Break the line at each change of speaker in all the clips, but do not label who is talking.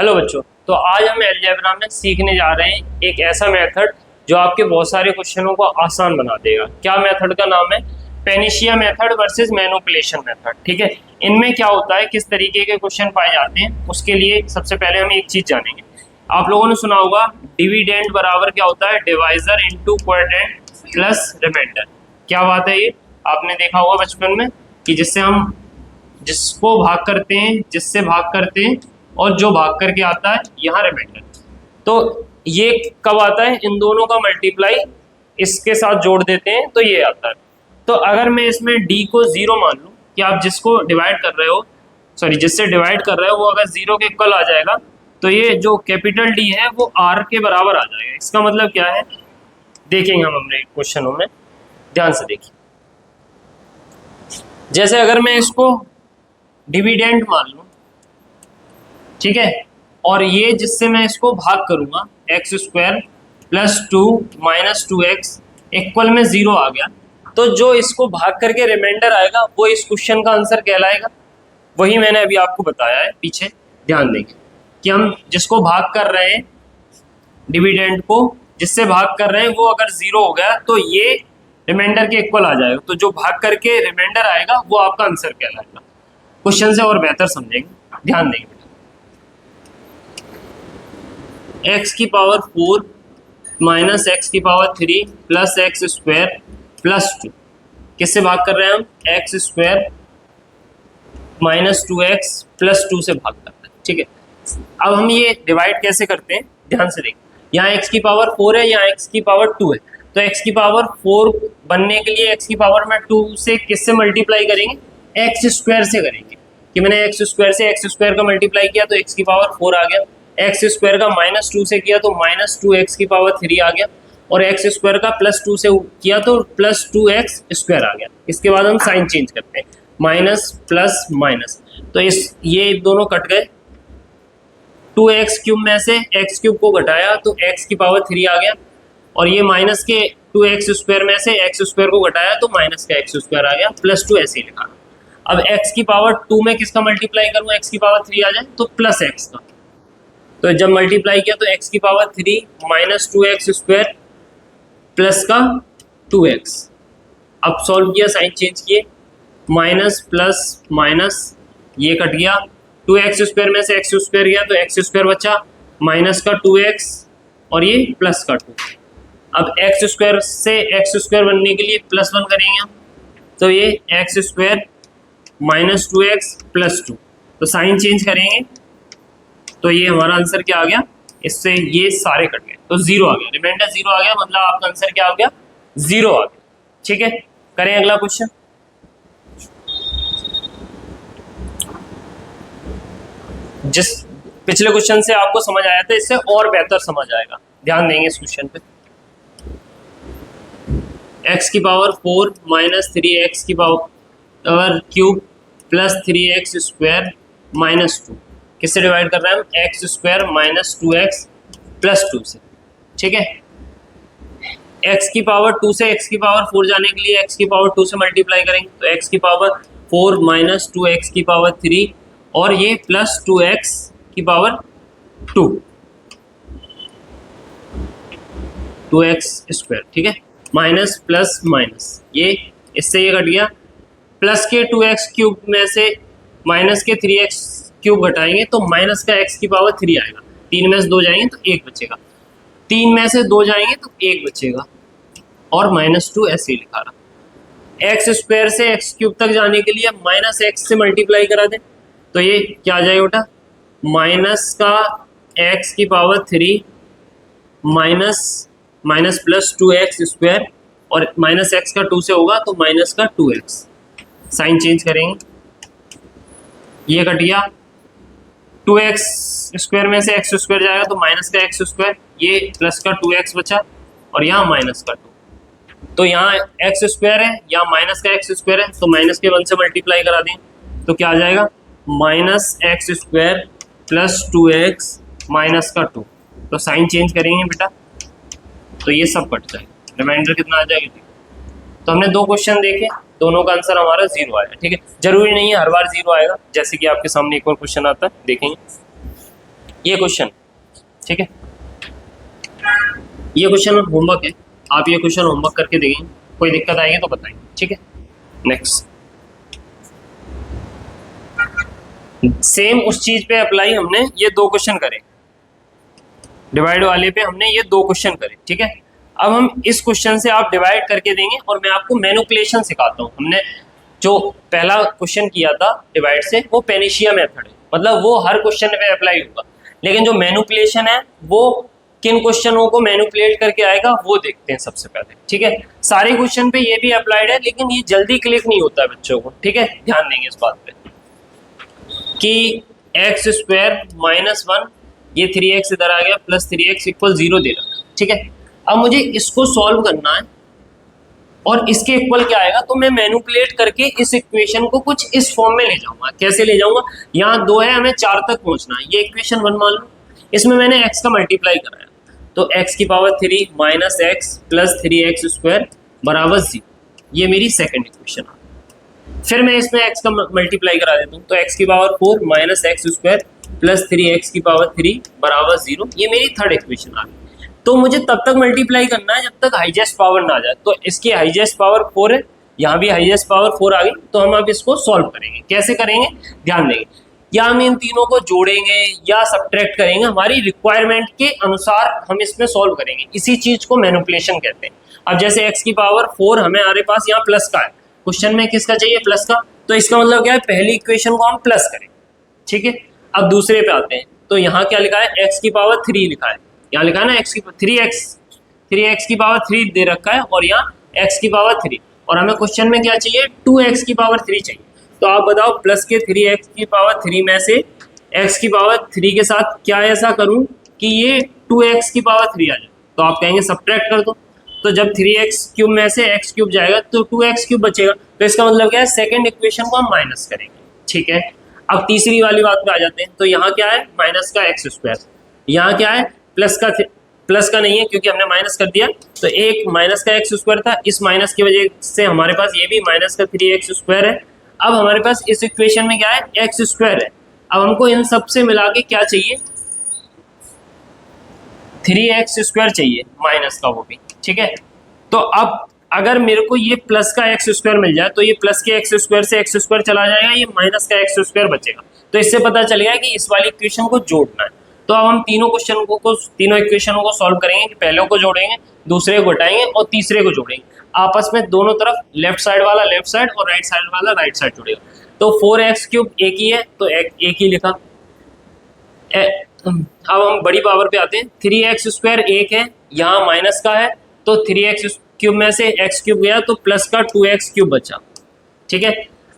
Hello बच्चों, तो आज हम अलजेब्रा में सीखने जा रहे हैं एक ऐसा मेथड जो आपके बहुत सारे क्वेश्चनों को आसान बना देगा। क्या मेथड का नाम है? Panacea method versus manipulation method. ठीक है, इनमें क्या होता है, किस तरीके के क्वेश्चन पाए जाते हैं, उसके लिए सबसे पहले हम एक चीज जानेंगे। आप लोगों ने सुना होगा डिविडेंड बराबर क्या होता है, divisor into quotient plus remainder. क्या बात है ये? आपने देखा होगा बचपन में कि जिसको भाग करते हैं, जिससे भाग करते हैं और जो भाग करके आता है यहाँ रिमाइंडर। तो ये कब आता है? इन दोनों का मल्टीप्लाई इसके साथ जोड़ देते हैं तो ये आता है। तो अगर मैं इसमें d को 0 मान लूँ कि आप जिसको डिवाइड कर रहे हो, जिससे डिवाइड कर रहे हो वो अगर 0 के इक्वल आ जाएगा तो ये जो कैपिटल D है वो R के बराबर आ जाएगा। इसका मतलब क्या है देखेंगे हम अपने क्वेश्चनों में, ध्यान से देखिए। जैसे अगर मैं इसको डिविडेंड मान लूँ, ठीक है, और ये जिससे मैं इसको भाग करूंगा x square plus 2 minus 2x equal में 0 आ गया, तो जो इसको भाग करके रिमाइंडर आएगा वो इस क्वेश्चन का आंसर कहलाएगा। वही मैंने अभी आपको बताया है पीछे, ध्यान देंगे कि हम जिसको भाग कर रहे हैं, डिविडेंड को जिससे भाग कर रहे हैं वो अगर 0 हो गया तो ये रिमाइंडर के इक्वल आ जाएगा, तो जो भाग करके रिमाइंडर आएगा वो आपका आंसर कहलाएगा। क्वेश्चन से और बेहतर समझेंगे, ध्यान देंगे। x की पावर 4 माइनस एक्स की power 3 plus x square plus 2, किससे भाग कर रहे हैं हम? X square minus 2x plus 2 से भाग कर रहे हैं। ठीक है, अब हम ये डिवाइड कैसे करते हैं, ध्यान से देखिए। यहाँ x की पावर 4 है, यहाँ x की पावर 2 है, तो x की पावर 4 बनने के लिए x की पावर में 2 से किससे मल्टीप्लाई करेंगे? एक्स स्क्वायर से करेंगे। कि मैंने एक्स स्क्वायर से एक्स स्क्वायर का मल्टीप्लाई किया तो x की पावर 4 आ गया, एक्स स्क्वायर का माइनस 2 से किया तो माइनस 2x की पावर 3 आ गया, और एक्स स्क्वायर का प्लस 2 से किया तो प्लस 2x स्क्वायर आ गया। इसके बाद हम साइन चेंज करते हैं, माइनस प्लस माइनस, तो ये दोनों कट गए। 2x क्यूब में से x क्यूब को घटाया तो x की पावर 3 आ गया, और ये माइनस के 2x स्क्वायर में से x स्क्वायर को घटाया तो माइनस का x स्क्वायर आ गया, प्लस 2 ऐसे ही लिखा। अब x की पावर 2 में किसका मल्टीप्लाई करूँ, x की पावर 3 आ जाए तो प्लस x का, तो जब मल्टीप्लाई किया तो x की power 3 minus 2x square plus का 2x। अब सॉल्व किया, साइन चेंज किए, माइनस प्लस माइनस, ये कट गया, 2x स्क्वायर में से x स्क्वायर गया तो x स्क्वायर बचा, माइनस का 2x और ये प्लस का 2। अब x स्क्वायर से x स्क्वायर बनने के लिए प्लस 1 करेंगे हम, तो ये x square minus 2x plus 2, तो साइन चेंज करेंगे तो ये हमारा आंसर क्या आ गया, इससे ये सारे कट गए तो 0 आ गया, रिमाइंडर 0 आ गया, मतलब आपका आंसर क्या आ गया, 0 आ गया। ठीक है, करें अगला क्वेश्चन। जिस पिछले क्वेश्चन से आपको समझ आया था, इससे और बेहतर समझ आएगा, ध्यान देंगे इस क्वेश्चन पे। x की पावर 4 माइनस 3x की power cube plus 3x square minus 2, किससे डिवाइड कर रहे हैं हम? X square minus 2x plus 2 से। ठीक है, x की पावर 2 से x की पावर 4 जाने के लिए x की पावर 2 से मल्टीप्लाई करेंगे तो x की पावर 4 माइनस 2x की पावर 3 और ये प्लस 2x की पावर 2, 2x स्क्वायर। ठीक है, माइनस प्लस माइनस, ये इससे ये कट गया, प्लस के 2x क्यूब में से माइनस के 3x क्यूब घटाएंगे तो माइनस का x की पावर 3 आएगा, 3 में से 2 जाएंगे तो 1 बचेगा, 3 में से 2 जाएंगे तो 1 बचेगा, और माइनस 2 ऐसे ही लिखा रहा। एक्स स्क्वायर से एक्स क्यूब तक जाने के लिए माइनस एक्स से मल्टीप्लाई करा दें तो ये क्या आ जाएगा बेटा, माइनस का x की power 3 minus minus plus 2x square, और माइनस एक्स का 2 से होगा तो माइनस का 2x। साइन चेंज करेंगे, ये कट गया, 2x स्क्वायर में से x स्क्वायर जाएगा तो माइनस का x स्क्वायर, ये प्लस का 2x बचा, और यहाँ माइनस का 2, तो यहाँ x स्क्वायर है, यहाँ माइनस का x स्क्वायर है, तो माइनस के 1 से मल्टीप्लाई करा दें तो क्या आ जाएगा, minus x square plus 2x minus का 2। तो साइन चेंज करेंगे बेटा तो ये सब कट जाएगा, रिमाइंडर कितना आ जाएगा। तो हमने 2 क्वेश्चन देखे, दोनों का आंसर हमारा 0 आया। ठीक है, जरूरी नहीं है हर बार 0 आएगा, जैसे कि आपके सामने एक और क्वेश्चन आता है, देखेंगे। ये क्वेश्चन, ठीक है, ये क्वेश्चन होमवर्क है, आप ये क्वेश्चन होमवर्क करके देंगे, कोई दिक्कत आएगी तो बताएंगे, ठीक है। नेक्स्ट, सेम उस चीज पे अप्लाई हमने ये दो क्वेश्चन करे, डिवाइड वाले पे हमने ये दो क्वेश्चन करे, ठीक है। अब हम इस क्वेश्चन से आप डिवाइड करके देंगे और मैं आपको मैनिपुलेशन सिखाता हूँ। हमने जो पहला क्वेश्चन किया था डिवाइड से वो पेनिशिया मेथड है, मतलब वो हर क्वेश्चन पे अप्लाई होगा, लेकिन जो मैनिपुलेशन है वो किन क्वेश्चनों को मैनिपुलेट करके आएगा वो देखते हैं सबसे पहले, ठीक है। सारे क्वेश्चन पे ये भी अप्लाइड है, लेकिन ये जल्दी क्लिक नहीं होता है बच्चों को, ठीक है, ध्यान देंगे इस बात पे कि एक्स स्क्वायर माइनस 1, ये 3x इधर आ गया, प्लस 3x इक्वल 0 दे रखा है, ठीक है। अब मुझे इसको सॉल्व करना है और इसके इक्वल क्या आएगा, तो मैं मैनिपुलेट करके इस इक्वेशन को कुछ इस फॉर्म में ले जाऊंगा। कैसे ले जाऊंगा, यहाँ 2 है, हमें 4 तक पहुंचना है, ये इक्वेशन 1 मान लो, इसमें मैंने x का मल्टीप्लाई कराया, तो x की power 3 minus x plus 3x square बराबर 0, ये मेरी सेकेंड इक्वेशन आ। फिर मैं इसमें x का मल्टीप्लाई करा देता हूँ, तो x की power 4 minus x square plus 3x की पावर 3 बराबर 0, ये मेरी थर्ड इक्वेशन आ गई। तो मुझे तब तक मल्टीप्लाई करना है जब तक हाईएस्ट पावर ना आ जाए, तो इसकी हाईएस्ट पावर 4 है, यहाँ भी हाईएस्ट पावर 4 आ गई, तो हम अब इसको सॉल्व करेंगे। कैसे करेंगे, ध्यान देंगे, या हम इन तीनों को जोड़ेंगे या सब्ट्रैक्ट करेंगे, हमारी रिक्वायरमेंट के अनुसार हम इसमें सॉल्व करेंगे, इसी चीज को मैनिपुलेशन कहते हैं। अब जैसे x की पावर 4 हमारे पास यहाँ प्लस का है, क्वेश्चन में किसका चाहिए, प्लस का, तो इसका मतलब क्या है, पहली इक्वेशन को हम प्लस करें, ठीक है। अब दूसरे पे आते हैं, तो यहाँ क्या लिखा है, x की पावर 3 लिखा है, यहाँ लिखा है ना x की 3x की पावर 3 दे रखा है, और यहाँ x की पावर 3, और हमें क्वेश्चन में क्या चाहिए, 2x की पावर 3 चाहिए। तो आप बताओ, प्लस के 3x की पावर 3 में से x की पावर 3 के साथ क्या ऐसा करूं कि ये 2x की पावर 3 आ जाए, तो आप कहेंगे सब्ट्रैक्ट कर दो, तो जब 3x क्यूब में से x क्यूब जाएगा तो 2x क्यूब बचेगा, तो इसका मतलब क्या है, सेकंड इक्वेशन को हम माइनस करेंगे, ठीक है। अब तीसरी वाली बात पे आ जाते हैं, तो यहाँ क्या है, माइनस का एक्स स्क्वायर, यहाँ क्या है, प्लस का नहीं है क्योंकि हमने माइनस कर दिया, तो एक माइनस का एक्स स्क्वायर था, इस माइनस की वजह से हमारे पास ये भी माइनस का 3x स्क्वायर है। अब हमारे पास इस इक्वेशन में क्या है, एक्स स्क्वायर है। अब हमको इन सब से मिला के क्या चाहिए, 3x स्क्वायर चाहिए, माइनस का वो भी, ठीक है। तो अब अगर मेरे को ये प्लस का एक्स स्क्वायर मिल जाए, तो ये प्लस के एक्स स्क्वायर से एक्स स्क्वायर चला जाएगा, ये माइनस का एक्स स्क्वायर बचेगा, तो इससे पता चल गया कि इस वाली इक्वेशन को जोड़ना है। तो अब हम तीनों इक्वेशनों को सॉल्व करेंगे, कि पहले को जोड़ेंगे, दूसरे को घटाएंगे और तीसरे को जोड़ेंगे, आपस में दोनों तरफ लेफ्ट साइड वाला लेफ्ट साइड और राइट साइड वाला राइट साइड जुड़ेगा। तो 4x क्यूब एक ही है, तो एक ही लिखा। अब हम बड़ी पावर पे आते हैं, 3x स्क्वायर एक है, यहाँ माइनस का है, तो 3x क्यूब में से x क्यूब गया, तो प्लस का 2x क्यूब बचा, ठीक है।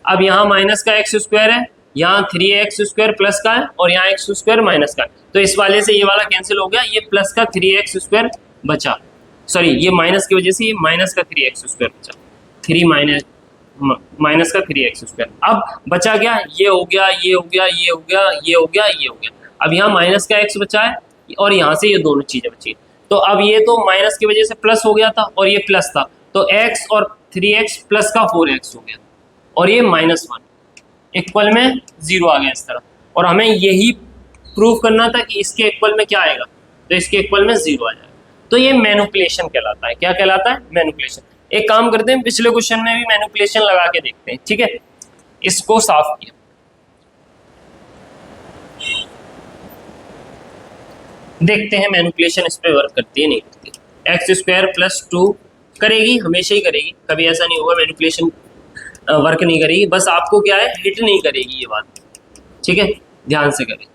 अब यहाँ माइनस का x स्क्वायर है, यहाँ 3x स्क्वायर प्लस का है, और यहाँ x स्क्वायर माइनस का है, तो इस वाले से ये वाला कैंसिल हो गया, ये प्लस का 3x स्क्वायर बचा, सॉरी ये माइनस की वजह से ये माइनस का 3x स्क्वायर बचा, 3 माइनस का 3x स्क्वायर। अब बचा क्या, ये हो गया, ये हो गया, ये हो गया, ये हो गया, ये हो गया। अब यहाँ माइनस का x बचा है और यहाँ से ये दोनों चीजें बची, तो अब ये तो माइनस की वजह से प्लस हो गया था और ये प्लस था, तो x और 3x प्लस का 4x हो गया, और ये -1 इक्वल में 0 आ गया इस तरह। और हमें यही प्रूव करना था कि इसके इक्वल में क्या आएगा, तो इसके इक्वल में 0 आ जाएगा। तो ये मैनिपुलेशन कहलाता है। क्या कहलाता है, मैनिपुलेशन। एक काम करते हैं, पिछले क्वेश्चन में भी मैनिपुलेशन लगा के देखते हैं, ठीक है। इसको साफ किया, देखते हैं मैनिपुलेशन इस पे वर्क करती है नहीं करती। एक्स स्क्वायर प्लस 2 करेगी, हमेशा ही करेगी, कभी ऐसा नहीं होगा मैनिपुलेशन वर्क नहीं करेगी, बस आपको क्या है, हिट नहीं करेगी ये बात, ठीक है, ध्यान से करें।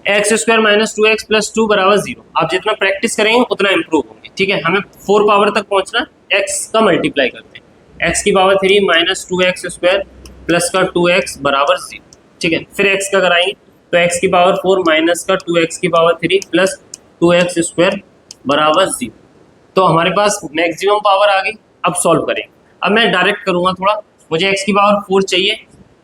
X square minus 2x plus 2 बराबर 0। आप जितना प्रैक्टिस करेंगे उतना इंप्रूव होंगे, ठीक है। हमें 4 पावर तक पहुंचना, x का मल्टीप्लाई करते हैं, x की power 3 minus 2x square plus का 2x बराबर 0, ठीक है। फिर x का कराएंगे, तो x की पावर 4 माइनस का 2x की पावर 3 प्लस 2x स्क्वायर बराबर 0। तो हमारे पास मैक्सिमम पावर आ गई। अब सॉल्व करेंगे। अब मैं डायरेक्ट करूँगा थोड़ा, मुझे x की पावर 4 चाहिए,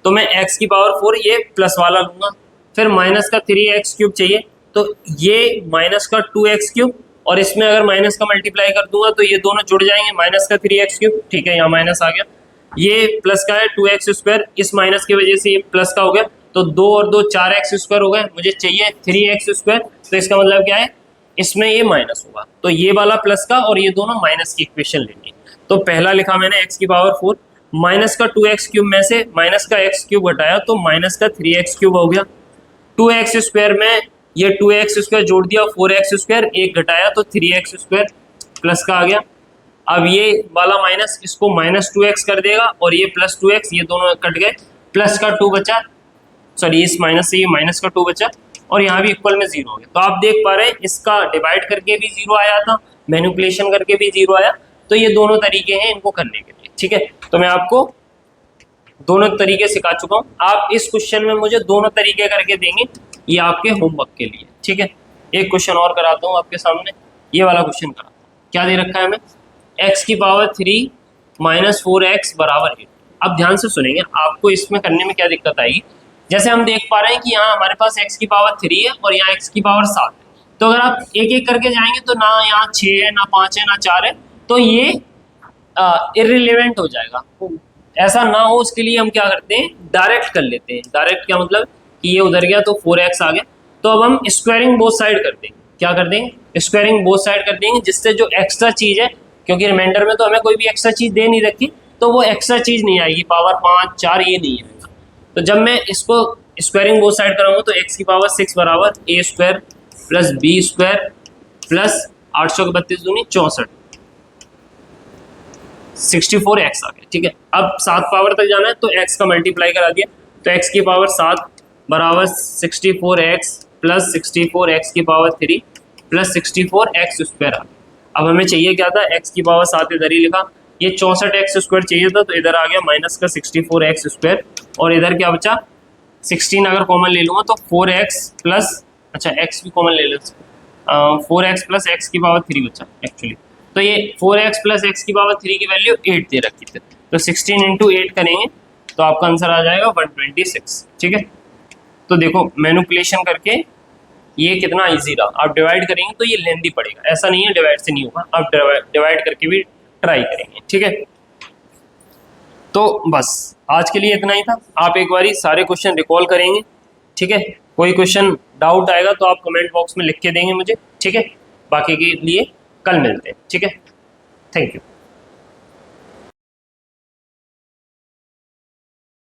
तो मैं x की पावर 4 ये प्लस वाला लूँगा, फिर माइनस का 3x क्यूब चाहिए, तो ये माइनस का 2x क्यूब, और इसमें अगर माइनस का मल्टीप्लाई कर दूंगा तो ये दोनों जुड़ जाएंगे, माइनस का 3x क्यूब, ठीक है, यहाँ माइनस आ गया। ये प्लस का है 2x स्क्वायर, इस माइनस की वजह से ये प्लस का हो गया, तो 2 और 2 4x² हो गए, मुझे चाहिए 3x², तो इसका मतलब क्या है, इसमें ये माइनस होगा, तो ये वाला प्लस का और ये दोनों माइनस की इक्वेशन लेनी है। तो पहला लिखा मैंने x⁴ माइनस का 2x³ में से माइनस का x³ घटाया तो माइनस का 3x³ हो गया, 2x² में ये 2x² जोड़ दिया 4x², एक घटाया तो 3x² प्लस का आ गया। अब ये वाला माइनस इसको -2x कर देगा और ये +2x, ये दोनों कट गए, प्लस का 2 बचा, सॉरी इस माइनस से ये माइनस का 2 बचा और यहाँ भी इक्वल में 0 हो गया। तो आप देख पा रहे हैं इसका डिवाइड करके भी 0 आया था, मैनिपुलेशन करके भी 0 आया। तो ये दोनों तरीके हैं इनको करने के लिए, ठीक है। तो मैं आपको दोनों तरीके सिखा चुका हूँ, आप इस क्वेश्चन में मुझे दोनों तरीके करके देंगे, ये आपके होमवर्क के लिए, ठीक है। एक क्वेश्चन और कराता हूँ आपके सामने, ये वाला क्वेश्चन कराता हूँ। क्या दे रखा है हमें, x⁴ - 4x = 8। अब ध्यान से सुनेंगे, आपको इसमें करने में क्या दिक्कत आएगी। जैसे हम देख पा रहे हैं कि यहाँ हमारे पास x⁴ है और यहाँ x⁴ है, तो अगर आप एक एक करके जाएंगे तो ना यहाँ 6 है, ना 5 है, ना 4 है, तो ये इर्रिलेवेंट हो जाएगा। ऐसा ना हो उसके लिए हम क्या करते हैं, डायरेक्ट कर लेते हैं। डायरेक्ट क्या मतलब कि ये उधर गया तो 4x आ गया, तो अब हम स्क्वायरिंग बोथ साइड कर देंगे। क्या कर देंगे, स्क्वायरिंग बोथ साइड कर देंगे, जिससे जो एक्स्ट्रा चीज़ है, क्योंकि रिमाइंडर में तो हमें कोई भी एक्स्ट्रा चीज़ दे नहीं रखी, तो वो एक्स्ट्रा चीज़ नहीं आएगी, पावर 5 4 ये नहीं आएगा। तो जब मैं इसको स्क्वायरिंग बोथ साइड कराऊंगा तो x⁴ = a² + b² प्लस 800 के 32 दूनी 64, 64x आ गया, ठीक है। अब 7 पावर तक जाना है तो x का मल्टीप्लाई करा दिया, तो x⁴ = 64x + 64x⁴ plus 64x² आ गया। अब हमें चाहिए क्या था, x⁴ 7 इधर ही लिखा, ये 64x² चाहिए था, तो इधर आ गया माइनस का 64x² और इधर क्या बचा 16, अगर कॉमन ले लूँगा तो 4x प्लस, अच्छा x भी कॉमन ले लो, 4x + x⁴ बचा एक्चुअली। तो ये 4x + x⁴ की वैल्यू 8 दे रखी थी, तो 16 × 8 करेंगे तो आपका आंसर आ जाएगा 126, ठीक है। तो देखो मैनिपुलेशन करके ये कितना इजी रहा। आप डिवाइड करेंगे तो ये लेंदी पड़ेगा, ऐसा नहीं है डिवाइड से नहीं होगा, आप डिवाइड करके भी ट्राई करेंगे, ठीक है। तो बस आज के लिए इतना ही था। आप एक बारी सारे क्वेश्चन रिकॉल करेंगे, ठीक है। कोई क्वेश्चन डाउट आएगा तो आप कमेंट बॉक्स में लिख के देंगे मुझे, ठीक है। बाकी के लिए कल मिलते हैं, ठीक है। Thank you.